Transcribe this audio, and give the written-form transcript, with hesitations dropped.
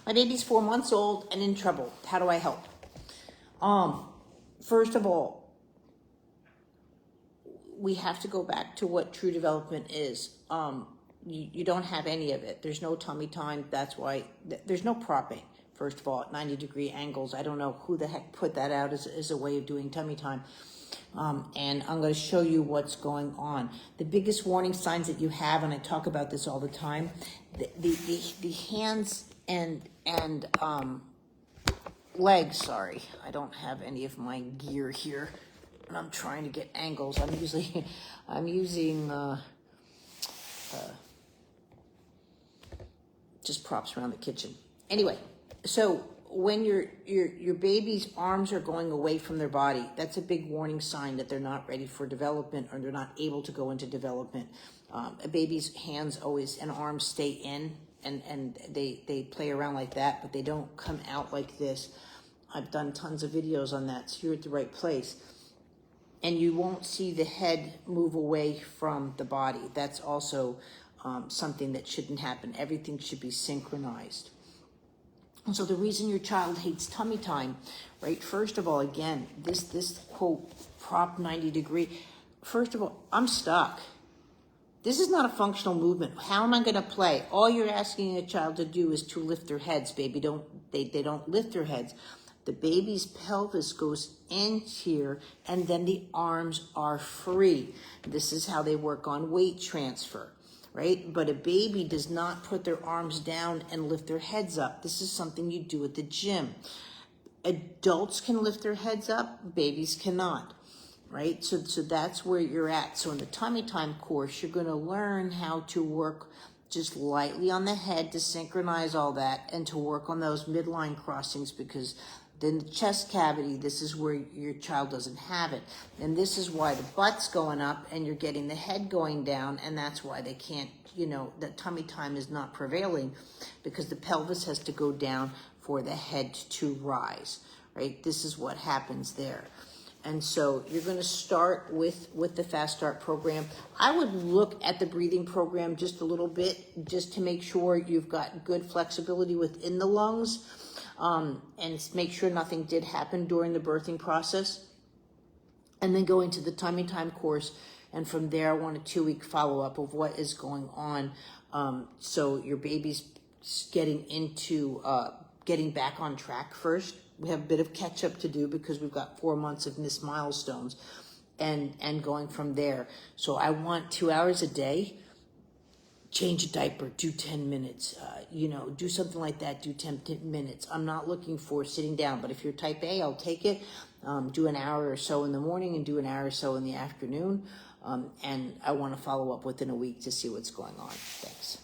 My baby's 4 months old and in trouble. How do I help? First of all, we have to go back to what true development is. You don't have any of it. There's no tummy time. That's why there's no propping. First of all, at 90-degree angles. I don't know who the heck put that out as a way of doing tummy time. And I'm going to show you what's going on. The biggest warning signs that you have, and I talk about this all the time, the hands and legs. Sorry, I don't have any of my gear here, and I'm trying to get angles. I'm using just props around the kitchen. Anyway, so when your baby's arms are going away from their body, that's a big warning sign that they're not ready for development or they're not able to go into development. A baby's hands always and arms stay in and they play around like that, but they don't come out like this. I've done tons of videos on that, so you're at the right place. And you won't see the head move away from the body. That's also something that shouldn't happen. Everything should be synchronized. And so the reason your child hates tummy time, right? First of all, again, this quote, prop 90-degree. First of all, I'm stuck. This is not a functional movement. How am I going to play? All you're asking a child to do is to lift their heads, baby. They don't lift their heads. The baby's pelvis goes in here, and then the arms are free. This is how they work on weight transfer, right? But a baby does not put their arms down and lift their heads up. This is something you do at the gym. Adults can lift their heads up, babies cannot, right? So that's where you're at. So in the tummy time course, you're going to learn how to work just lightly on the head to synchronize all that and to work on those midline crossings, because then the chest cavity, this is where your child doesn't have it. And this is why the butt's going up and you're getting the head going down, and that's why they can't, the tummy time is not prevailing, because the pelvis has to go down for the head to rise, right? This is what happens there. And so you're going to start with the Fast Start program. I would look at the breathing program just a little bit, just to make sure you've got good flexibility within the lungs. And make sure nothing did happen during the birthing process. And then go into the tummy time course. And from there, I want a 2-week follow-up of what is going on. So your baby's getting into, getting back on track first. We have a bit of catch up to do because we've got 4 months of missed milestones and going from there. So I want 2 hours a day. Change a diaper, do 10 minutes, do something like that, do 10 minutes. I'm not looking for sitting down, but if you're type A, I'll take it. Do an hour or so in the morning and do an hour or so in the afternoon. And I want to follow up within a week to see what's going on. Thanks.